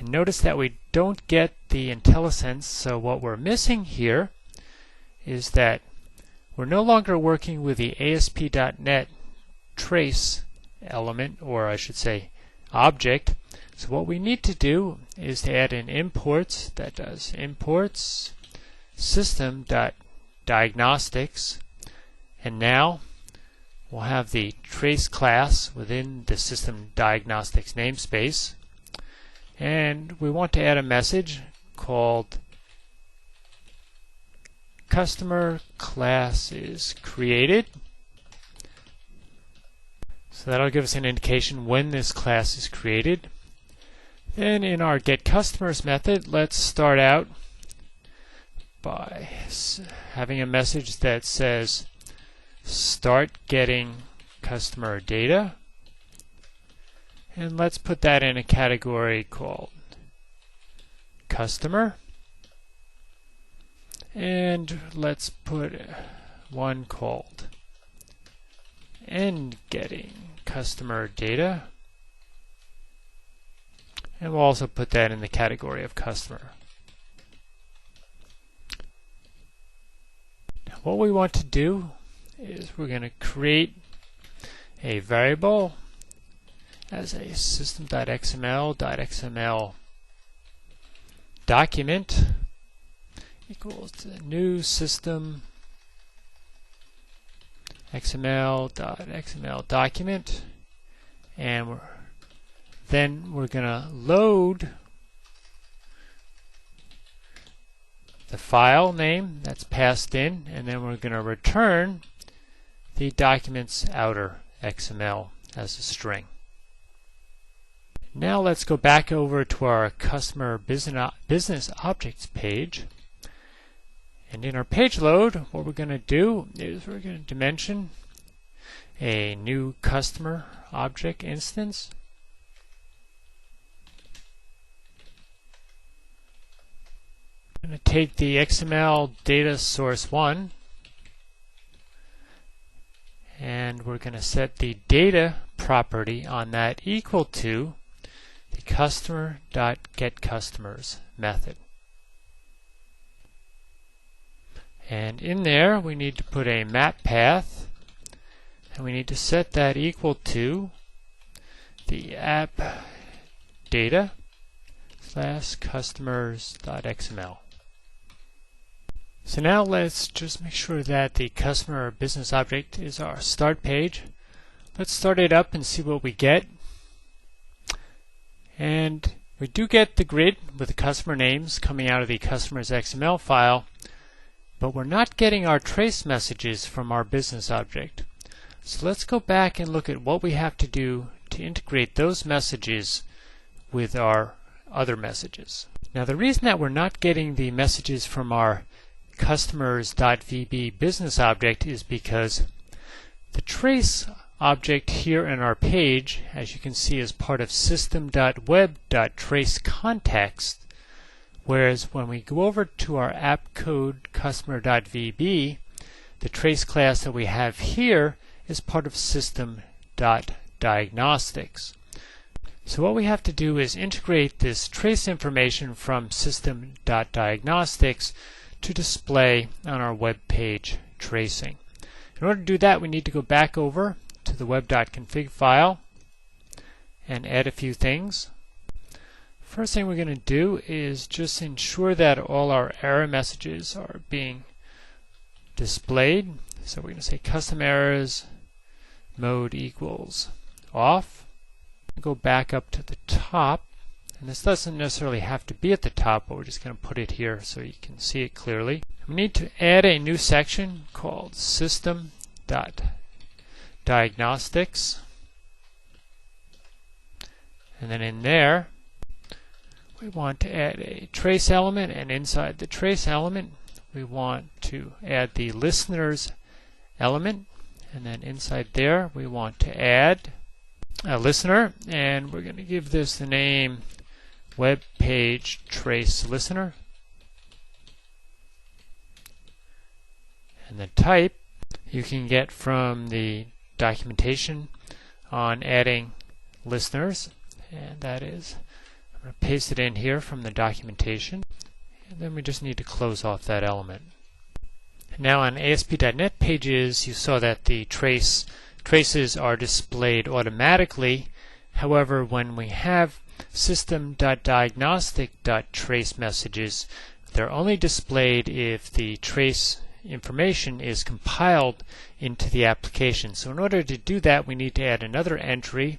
And notice that we don't get the IntelliSense, so what we're missing here is that we're no longer working with the ASP.NET trace element, or I should say object. So what we need to do is to add an imports that does imports system.diagnostics, and now we'll have the trace class within the system diagnostics namespace, and we want to add a message called customer class is created. So that'll give us an indication when this class is created. Then in our getCustomers method, let's start out by having a message that says start getting customer data, and let's put that in a category called customer, and let's put one called end getting customer data, and we'll also put that in the category of customer. Now what we want to do is we're going to create a variable as a system.xml document equals to new system xml.xml document, and then we're going to load the file name that's passed in, and then we're going to return the document's outer XML as a string. Now let's go back over to our customer business objects page. And in our page load, what we're going to do is we're going to dimension a new customer object instance. I'm going to take the XML data source 1, and we're going to set the data property on that equal to the customer.getCustomers method. And in there we need to put a map path, and we need to set that equal to the app data / customers.xml. So now let's just make sure that the customer business object is our start page. Let's start it up and see what we get. And we do get the grid with the customer names coming out of the customer's XML file, but we're not getting our trace messages from our business object. So let's go back and look at what we have to do to integrate those messages with our other messages. Now the reason that we're not getting the messages from our customers.vb business object is because the trace object here in our page, as you can see, is part of system.web.traceContext, whereas when we go over to our app code customer.vb, the trace class that we have here is part of system.diagnostics. So what we have to do is integrate this trace information from system.diagnostics to display on our web page tracing. In order to do that, we need to go back over to the web.config file and add a few things. First thing we're going to do is just ensure that all our error messages are being displayed. So we're going to say custom errors mode equals off. Go back up to the top, and this doesn't necessarily have to be at the top, but we're just going to put it here so you can see it clearly. We need to add a new section called system.diagnostics, and then in there we want to add a trace element, and inside the trace element we want to add the listeners element, and then inside there we want to add a listener, and we're going to give this the name web page trace listener, and the type you can get from the documentation on adding listeners, and that is I'm going to paste it in here from the documentation, and then we just need to close off that element. Now on ASP.NET pages, you saw that the traces are displayed automatically. However, when we have system.diagnostic.trace messages, they're only displayed if the trace information is compiled into the application. So in order to do that, we need to add another entry.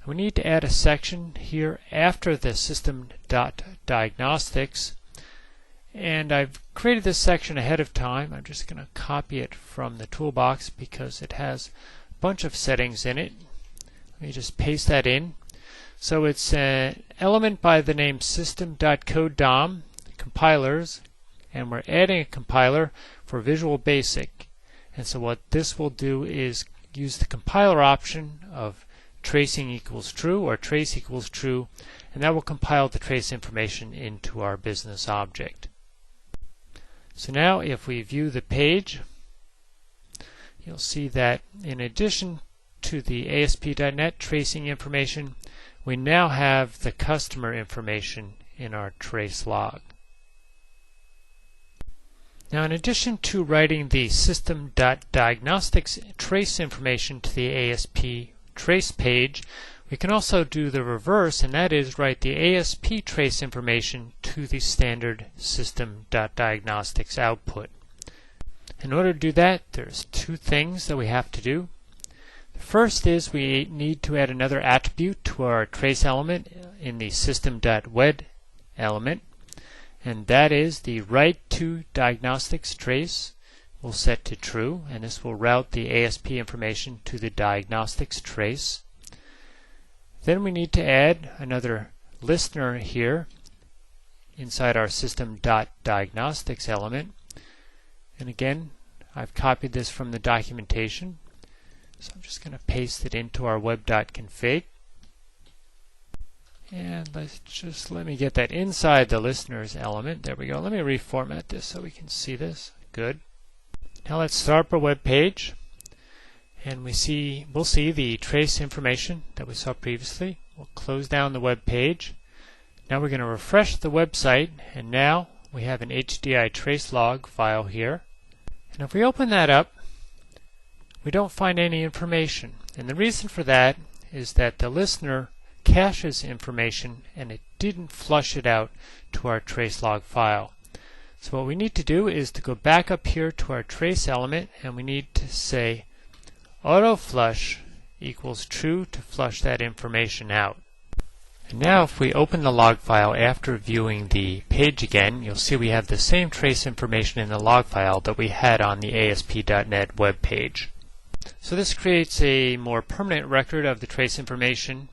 We need to add a section here after the system.diagnostics. And I've created this section ahead of time. I'm just going to copy it from the toolbox because it has a bunch of settings in it. Let me just paste that in. So it's an element by the name system.codedom compilers, and we're adding a compiler for Visual Basic. And so what this will do is use the compiler option of tracing equals true or trace equals true, and that will compile the trace information into our business object. So now if we view the page, you'll see that in addition to the ASP.NET tracing information, we now have the customer information in our trace log. Now in addition to writing the system.diagnostics trace information to the ASP trace page, we can also do the reverse, and that is write the ASP trace information to the standard system.diagnostics output. In order to do that, there's two things that we have to do. The first is we need to add another attribute to our trace element in the system.wed element, and that is the write to diagnostics trace will set to true, and this will route the ASP information to the diagnostics trace. Then we need to add another listener here inside our system.diagnostics element. And again, I've copied this from the documentation. So I'm just going to paste it into our web.config. And let me get that inside the listeners element. There we go. Let me reformat this so we can see this. Good. Now let's start up our web page. And we'll see the trace information that we saw previously. We'll close down the web page. Now we're going to refresh the website, and now we have an HDI trace log file here. And if we open that up, we don't find any information. And the reason for that is that the listener caches information and it didn't flush it out to our trace log file. So what we need to do is to go back up here to our trace element, and we need to say auto flush equals true to flush that information out. And now if we open the log file after viewing the page again, you'll see we have the same trace information in the log file that we had on the ASP.NET web page. So this creates a more permanent record of the trace information.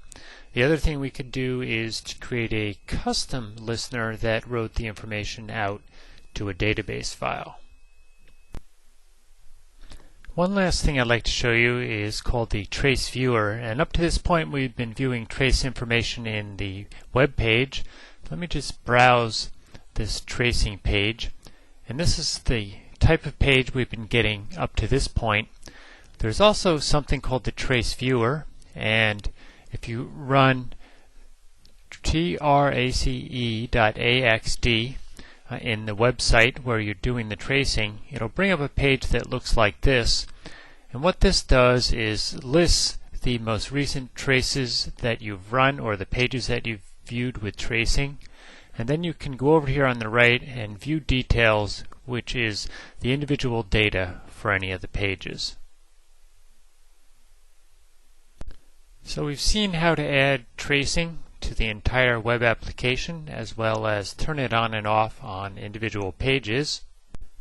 The other thing we could do is to create a custom listener that wrote the information out to a database file. One last thing I'd like to show you is called the Trace Viewer, and up to this point we've been viewing trace information in the web page. Let me just browse this tracing page, and this is the type of page we've been getting up to this point. There's also something called the Trace Viewer, and if you run trace.axd in the website where you're doing the tracing, it'll bring up a page that looks like this. And what this does is lists the most recent traces that you've run or the pages that you've viewed with tracing. And then you can go over here on the right and view details, which is the individual data for any of the pages. So we've seen how to add tracing to the entire web application, as well as turn it on and off on individual pages.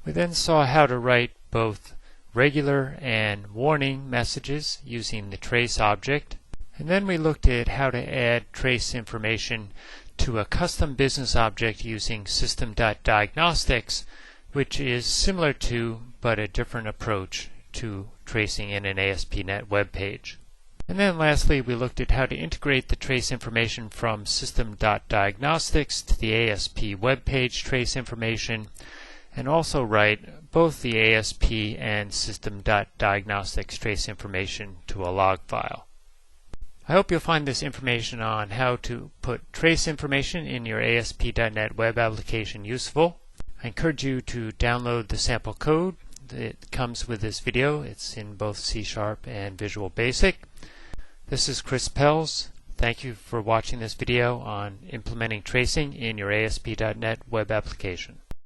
We then saw how to write both regular and warning messages using the trace object. And then we looked at how to add trace information to a custom business object using system.diagnostics, which is similar to but a different approach to tracing in an ASP.NET web page. And then lastly, we looked at how to integrate the trace information from system.diagnostics to the ASP web page trace information, and also write both the ASP and system.diagnostics trace information to a log file. I hope you'll find this information on how to put trace information in your ASP.NET web application useful. I encourage you to download the sample code that comes with this video. It's in both C# and Visual Basic. This is Chris Pelz. Thank you for watching this video on implementing tracing in your ASP.NET web application.